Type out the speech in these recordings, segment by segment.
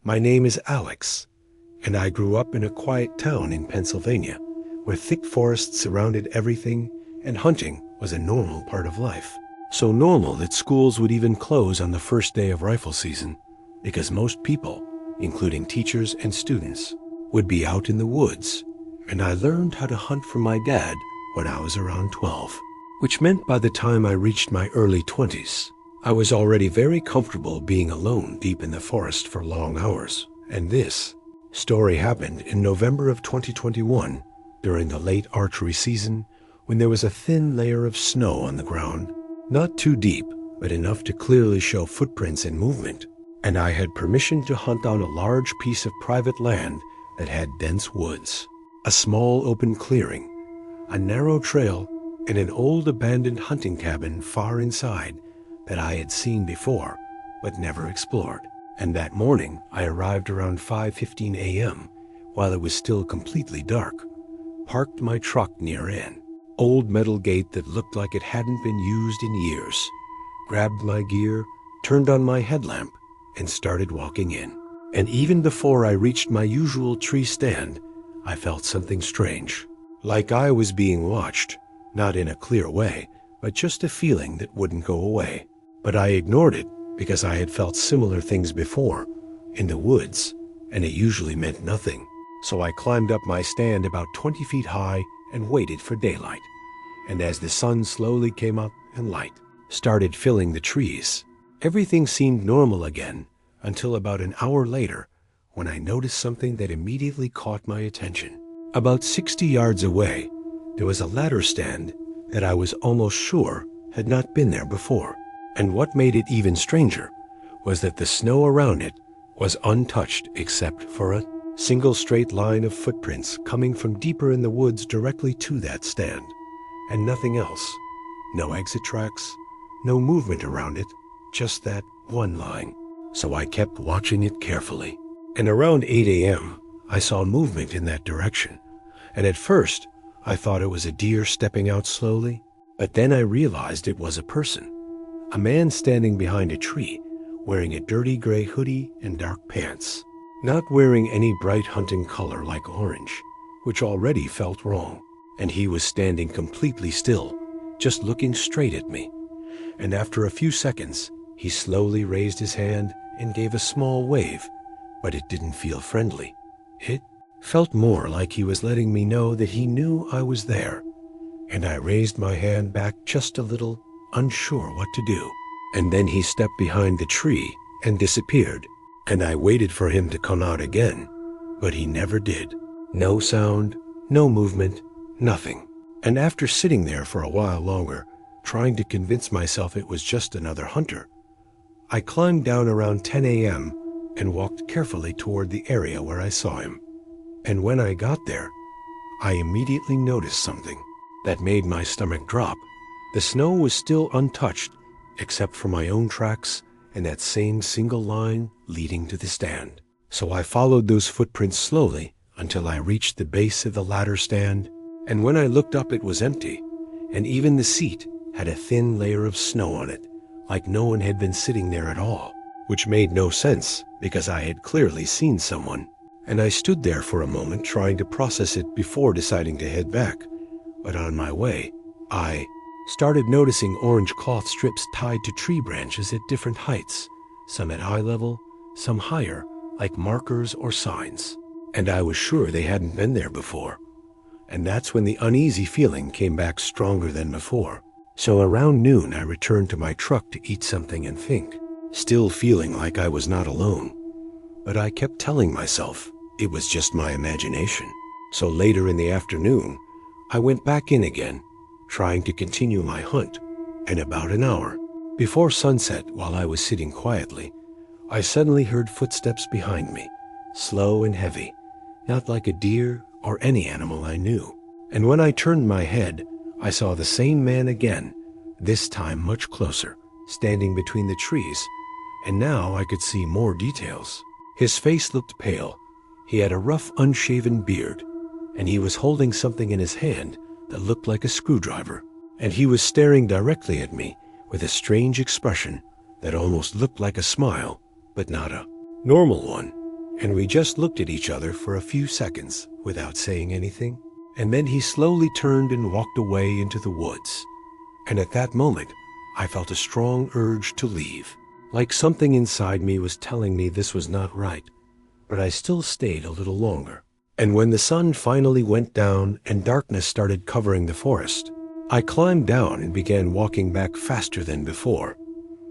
My name is Alex, and I grew up in a quiet town in Pennsylvania where thick forests surrounded everything and hunting was a normal part of life. So normal that schools would even close on the first day of rifle season because most people, including teachers and students, would be out in the woods, and I learned how to hunt from my dad when I was around 12, which meant by the time I reached my early 20s, I was already very comfortable being alone deep in the forest for long hours. And this story happened in November of 2021 during the late archery season when there was a thin layer of snow on the ground, not too deep, but enough to clearly show footprints and movement, and I had permission to hunt on a large piece of private land that had dense woods, a small open clearing, a narrow trail, and an old abandoned hunting cabin far inside that I had seen before but never explored. And that morning I arrived around 5:15 a.m. while it was still completely dark, parked my truck near an old metal gate that looked like it hadn't been used in years, grabbed my gear, turned on my headlamp, and started walking in. And even before I reached my usual tree stand, I felt something strange, like I was being watched, not in a clear way, but just a feeling that wouldn't go away. But I ignored it because I had felt similar things before, in the woods, and it usually meant nothing. So I climbed up my stand about 20 feet high and waited for daylight. And as the sun slowly came up and light started filling the trees, everything seemed normal again until about an hour later when I noticed something that immediately caught my attention. About 60 yards away, there was a ladder stand that I was almost sure had not been there before. And what made it even stranger was that the snow around it was untouched except for a single straight line of footprints coming from deeper in the woods directly to that stand, and nothing else. No exit tracks, no movement around it, just that one line. So I kept watching it carefully. And around 8 a.m., I saw movement in that direction. And at first, I thought it was a deer stepping out slowly, but then I realized it was a person. A man standing behind a tree, wearing a dirty gray hoodie and dark pants, not wearing any bright hunting color like orange, which already felt wrong. And he was standing completely still, just looking straight at me. And after a few seconds, he slowly raised his hand and gave a small wave, but it didn't feel friendly. It felt more like he was letting me know that he knew I was there. And I raised my hand back just a little, unsure what to do. And then he stepped behind the tree and disappeared, and I waited for him to come out again, but he never did. No sound, no movement, nothing. And after sitting there for a while longer, trying to convince myself it was just another hunter, I climbed down around 10 a.m. and walked carefully toward the area where I saw him. And when I got there, I immediately noticed something that made my stomach drop. The snow was still untouched, except for my own tracks and that same single line leading to the stand. So I followed those footprints slowly until I reached the base of the ladder stand, and when I looked up it was empty, and even the seat had a thin layer of snow on it, like no one had been sitting there at all, which made no sense because I had clearly seen someone. And I stood there for a moment trying to process it before deciding to head back. But on my way, I started noticing orange cloth strips tied to tree branches at different heights, some at eye level, some higher, like markers or signs. And I was sure they hadn't been there before. And that's when the uneasy feeling came back stronger than before. So around noon, I returned to my truck to eat something and think, still feeling like I was not alone. But I kept telling myself it was just my imagination. So later in the afternoon, I went back in again, trying to continue my hunt, and about an hour before sunset, while I was sitting quietly, I suddenly heard footsteps behind me, slow and heavy, not like a deer or any animal I knew. And when I turned my head, I saw the same man again, this time much closer, standing between the trees, and now I could see more details. His face looked pale. He had a rough, unshaven beard, and he was holding something in his hand that looked like a screwdriver, and he was staring directly at me with a strange expression that almost looked like a smile, but not a normal one. and we just looked at each other for a few seconds without saying anything. And then he slowly turned and walked away into the woods. And at that moment, I felt a strong urge to leave, like something inside me was telling me this was not right. But I still stayed a little longer. And when the sun finally went down and darkness started covering the forest, I climbed down and began walking back faster than before.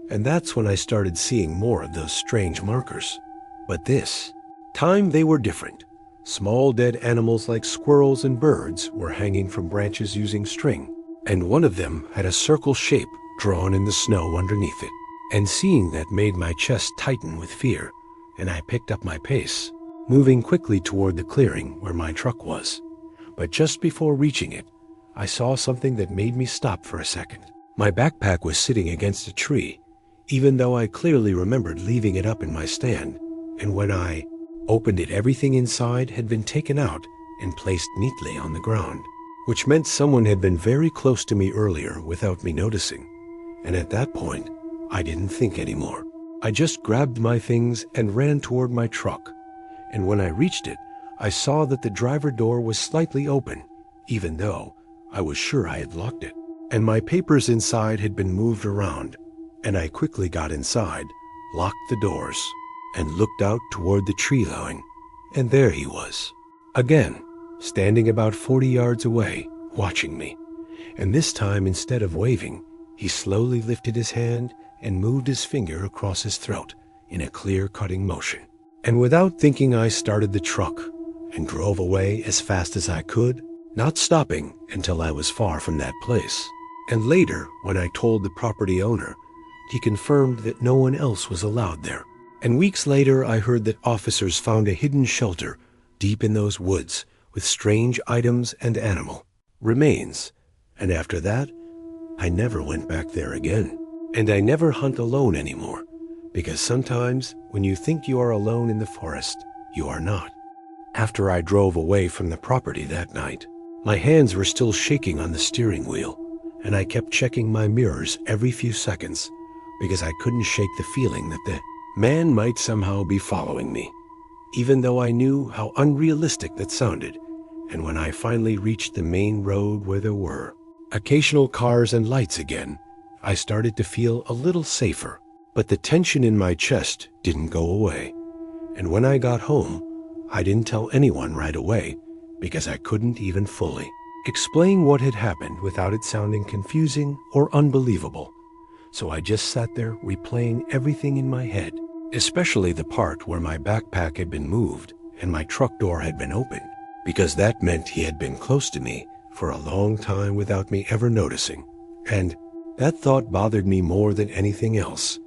And that's when I started seeing more of those strange markers. But this time they were different. Small dead animals like squirrels and birds were hanging from branches using string, and one of them had a circle shape drawn in the snow underneath it. And seeing that made my chest tighten with fear, and I picked up my pace, moving quickly toward the clearing where my truck was. But just before reaching it, I saw something that made me stop for a second. My backpack was sitting against a tree, even though I clearly remembered leaving it up in my stand, and when I opened it, everything inside had been taken out and placed neatly on the ground, which meant someone had been very close to me earlier without me noticing. And at that point, I didn't think anymore. I just grabbed my things and ran toward my truck. And when I reached it, I saw that the driver door was slightly open, even though I was sure I had locked it. And my papers inside had been moved around. And I quickly got inside, locked the doors, and looked out toward the tree line. And there he was, again, standing about 40 yards away, watching me. And this time, instead of waving, he slowly lifted his hand and moved his finger across his throat in a clear-cutting motion. And without thinking, I started the truck and drove away as fast as I could, not stopping until I was far from that place. And later, when I told the property owner, he confirmed that no one else was allowed there. And weeks later, I heard that officers found a hidden shelter deep in those woods with strange items and animal remains. And after that, I never went back there again. And I never hunt alone anymore, because sometimes when you think you are alone in the forest, you are not. After I drove away from the property that night, my hands were still shaking on the steering wheel, and I kept checking my mirrors every few seconds because I couldn't shake the feeling that the man might somehow be following me, even though I knew how unrealistic that sounded. And when I finally reached the main road where there were occasional cars and lights again, I started to feel a little safer. But the tension in my chest didn't go away. And when I got home, I didn't tell anyone right away because I couldn't even fully explain what had happened without it sounding confusing or unbelievable. So I just sat there replaying everything in my head, especially the part where my backpack had been moved and my truck door had been opened, because that meant he had been close to me for a long time without me ever noticing. And that thought bothered me more than anything else.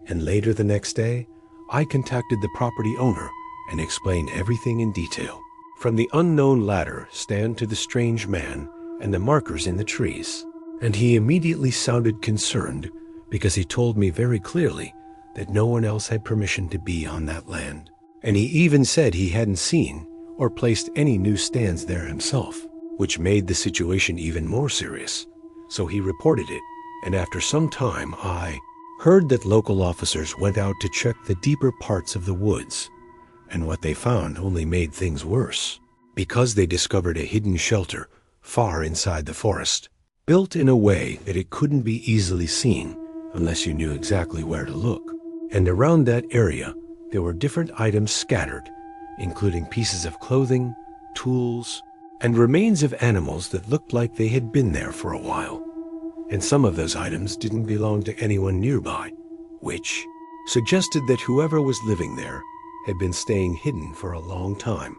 And later the next day, I contacted the property owner and explained everything in detail, from the unknown ladder stand to the strange man and the markers in the trees. And he immediately sounded concerned because he told me very clearly that no one else had permission to be on that land. And he even said he hadn't seen or placed any new stands there himself, which made the situation even more serious. So he reported it, and after some time I heard that local officers went out to check the deeper parts of the woods, and what they found only made things worse, because they discovered a hidden shelter far inside the forest, built in a way that it couldn't be easily seen unless you knew exactly where to look. And around that area, there were different items scattered, including pieces of clothing, tools, and remains of animals that looked like they had been there for a while. And some of those items didn't belong to anyone nearby, which suggested that whoever was living there had been staying hidden for a long time.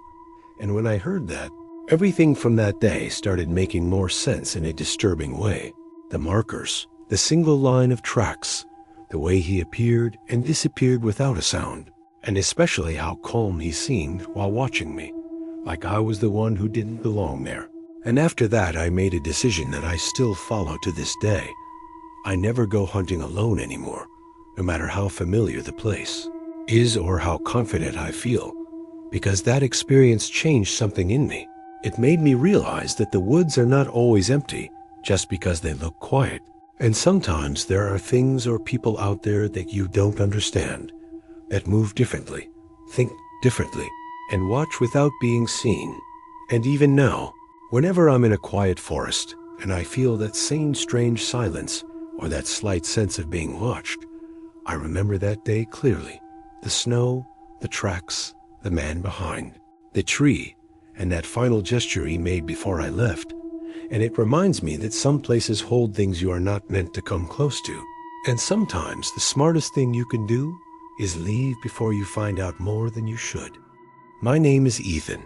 And when I heard that, everything from that day started making more sense in a disturbing way. The markers, the single line of tracks, the way he appeared and disappeared without a sound, and especially how calm he seemed while watching me, like I was the one who didn't belong there. And after that, I made a decision that I still follow to this day. I never go hunting alone anymore, no matter how familiar the place is or how confident I feel, because that experience changed something in me. It made me realize that the woods are not always empty just because they look quiet. And sometimes there are things or people out there that you don't understand, that move differently, think differently, and watch without being seen. And even now, whenever I'm in a quiet forest and I feel that same strange silence or that slight sense of being watched, I remember that day clearly. The snow, the tracks, the man behind, the tree, and that final gesture he made before I left. And it reminds me that some places hold things you are not meant to come close to. And sometimes the smartest thing you can do is leave before you find out more than you should. My name is Ethan,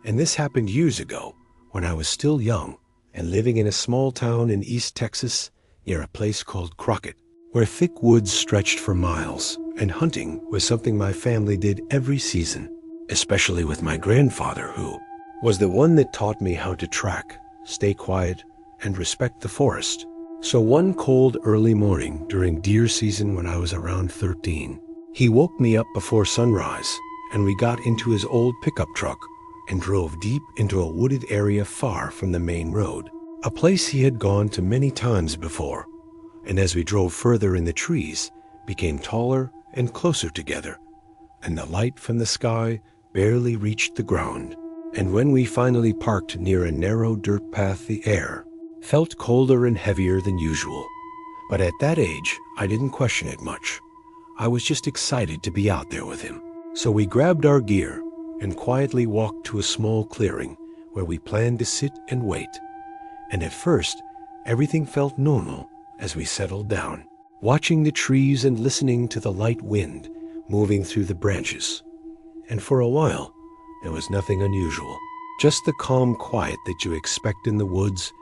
and this happened years ago when I was still young and living in a small town in East Texas near a place called Crockett, where thick woods stretched for miles, and hunting was something my family did every season, especially with my grandfather, who was the one that taught me how to track, stay quiet, and respect the forest. So one cold early morning during deer season when I was around 13, he woke me up before sunrise, and we got into his old pickup truck and drove deep into a wooded area far from the main road, a place he had gone to many times before. And as we drove further in, the trees became taller and closer together, and the light from the sky barely reached the ground. And when we finally parked near a narrow dirt path, the air felt colder and heavier than usual. But at that age, I didn't question it much. I was just excited to be out there with him. So we grabbed our gear and quietly walked to a small clearing where we planned to sit and wait. And at first, everything felt normal as we settled down, watching the trees and listening to the light wind moving through the branches. And for a while, there was nothing unusual, just the calm quiet that you expect in the woods.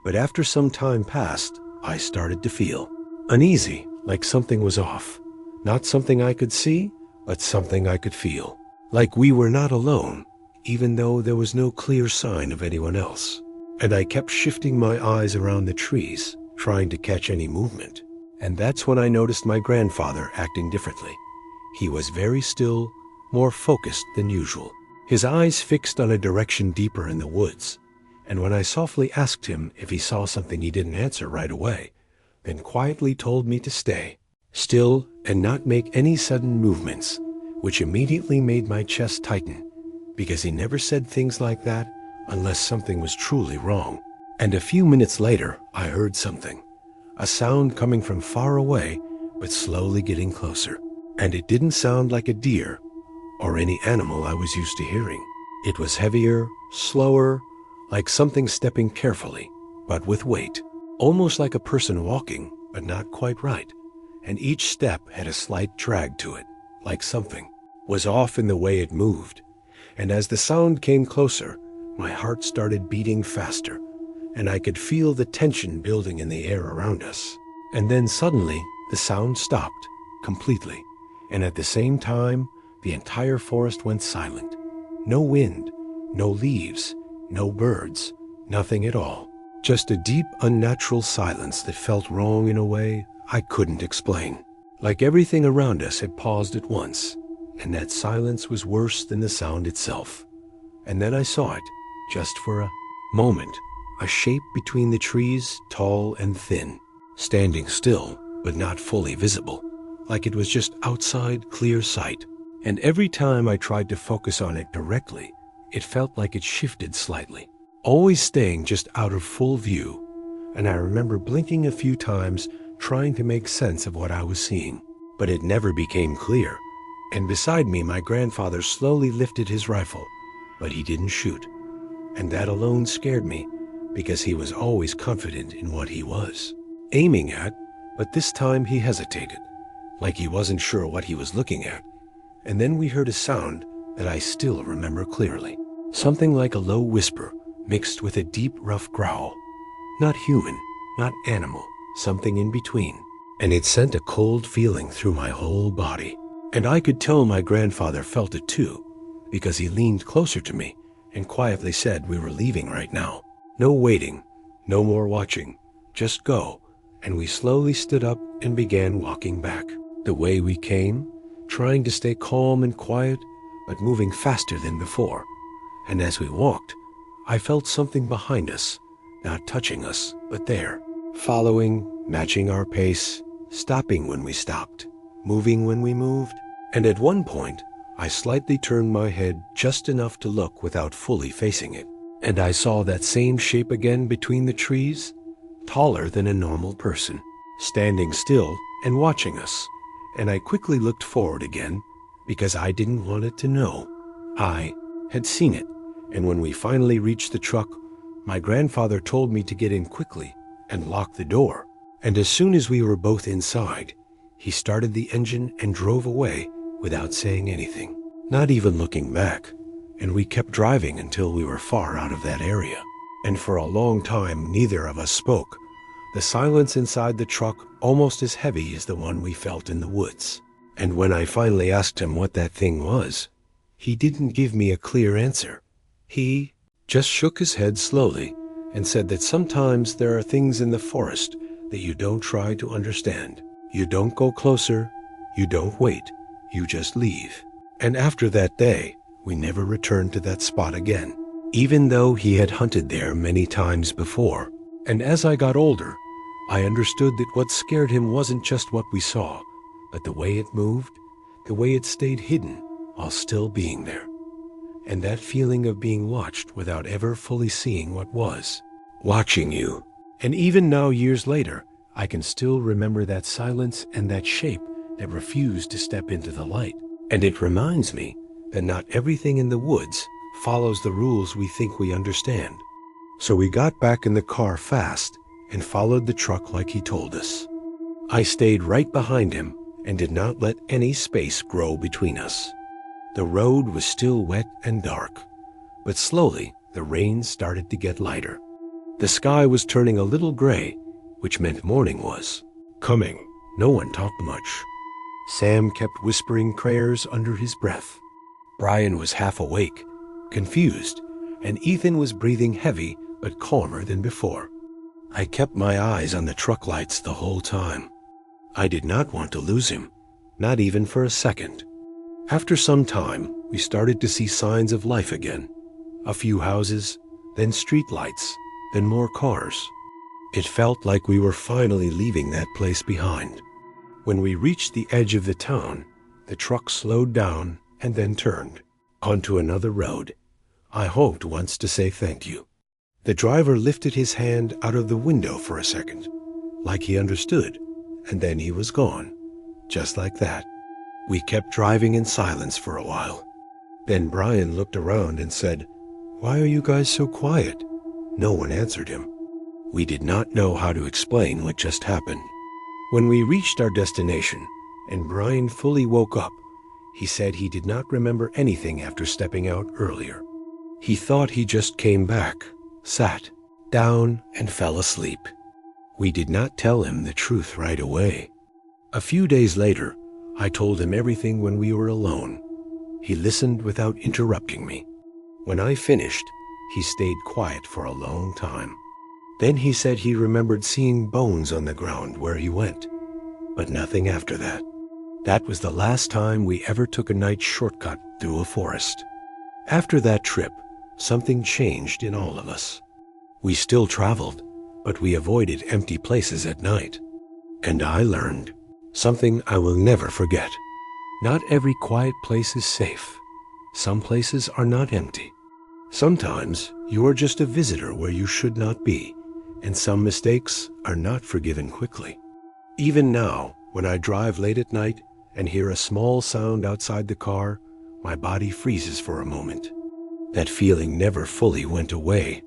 But after some time passed, I started to feel uneasy, like something was off. Not something I could see, but something I could feel. Like we were not alone, even though there was no clear sign of anyone else. And I kept shifting my eyes around the trees, trying to catch any movement. And that's when I noticed my grandfather acting differently. He was very still, more focused than usual, his eyes fixed on a direction deeper in the woods. And when I softly asked him if he saw something, he didn't answer right away, then quietly told me to stay still and not make any sudden movements, which immediately made my chest tighten, because he never said things like that unless something was truly wrong. And a few minutes later, I heard something, a sound coming from far away, but slowly getting closer. And it didn't sound like a deer or any animal I was used to hearing. It was heavier, slower, like something stepping carefully, but with weight, almost like a person walking, but not quite right. And each step had a slight drag to it, like something was off in the way it moved. And as the sound came closer, my heart started beating faster, and I could feel the tension building in the air around us. And then suddenly, the sound stopped completely, and at the same time, the entire forest went silent. No wind, no leaves, no birds, nothing at all. Just a deep, unnatural silence that felt wrong in a way I couldn't explain. Like everything around us had paused at once, and that silence was worse than the sound itself. And then I saw it, just for a moment, a shape between the trees, tall and thin, standing still, but not fully visible, like it was just outside clear sight. And every time I tried to focus on it directly, it felt like it shifted slightly, always staying just out of full view. And I remember blinking a few times, trying to make sense of what I was seeing, but it never became clear. And beside me, my grandfather slowly lifted his rifle, but he didn't shoot. And that alone scared me, because he was always confident in what he was aiming at, but this time he hesitated, like he wasn't sure what he was looking at. And then we heard a sound that I still remember clearly, something like a low whisper mixed with a deep, rough growl. Not human, not animal, something in between. And it sent a cold feeling through my whole body. And I could tell my grandfather felt it too, because he leaned closer to me and quietly said we were leaving right now. No waiting, no more watching, just go. And we slowly stood up and began walking back, the way we came, trying to stay calm and quiet, but moving faster than before. And as we walked, I felt something behind us, not touching us, but there, following, matching our pace, stopping when we stopped, moving when we moved. And at one point, I slightly turned my head just enough to look without fully facing it, and I saw that same shape again between the trees, taller than a normal person, standing still and watching us, and I quickly looked forward again because I didn't want it to know. I had seen it, and when we finally reached the truck, my grandfather told me to get in quickly and lock the door, and as soon as we were both inside, he started the engine and drove away without saying anything, not even looking back, and we kept driving until we were far out of that area. And for a long time, neither of us spoke, the silence inside the truck almost as heavy as the one we felt in the woods. And when I finally asked him what that thing was, he didn't give me a clear answer. He just shook his head slowly and said that sometimes there are things in the forest that you don't try to understand. You don't go closer, you don't wait, you just leave. And after that day, we never returned to that spot again, even though he had hunted there many times before. And as I got older, I understood that what scared him wasn't just what we saw, but the way it moved, the way it stayed hidden while still being there. And that feeling of being watched without ever fully seeing what was watching you. And even now, years later, I can still remember that silence and that shape that refused to step into the light. And it reminds me that not everything in the woods follows the rules we think we understand. So we got back in the car fast and followed the truck like he told us. I stayed right behind him and did not let any space grow between us. The road was still wet and dark, but slowly the rain started to get lighter. The sky was turning a little gray, which meant morning was coming. No one talked much. Sam kept whispering prayers under his breath. Brian was half awake, confused, and Ethan was breathing heavy but calmer than before. I kept my eyes on the truck lights the whole time. I did not want to lose him, not even for a second. After some time, we started to see signs of life again. A few houses, then street lights, then more cars. It felt like we were finally leaving that place behind. When we reached the edge of the town, the truck slowed down and then turned onto another road. I hoped once to say thank you. The driver lifted his hand out of the window for a second, like he understood, and then he was gone, just like that. We kept driving in silence for a while. Then Brian looked around and said, "Why are you guys so quiet?" No one answered him. We did not know how to explain what just happened. When we reached our destination and Brian fully woke up, he said he did not remember anything after stepping out earlier. He thought he just came back, sat down, and fell asleep. We did not tell him the truth right away. A few days later, I told him everything when we were alone. He listened without interrupting me. When I finished, he stayed quiet for a long time. Then he said he remembered seeing bones on the ground where he went, but nothing after that. That was the last time we ever took a night shortcut through a forest. After that trip, something changed in all of us. We still traveled, but we avoided empty places at night. And I learned something I will never forget. Not every quiet place is safe. Some places are not empty. Sometimes you are just a visitor where you should not be, and some mistakes are not forgiven quickly. Even now, when I drive late at night and hear a small sound outside the car, my body freezes for a moment. That feeling never fully went away,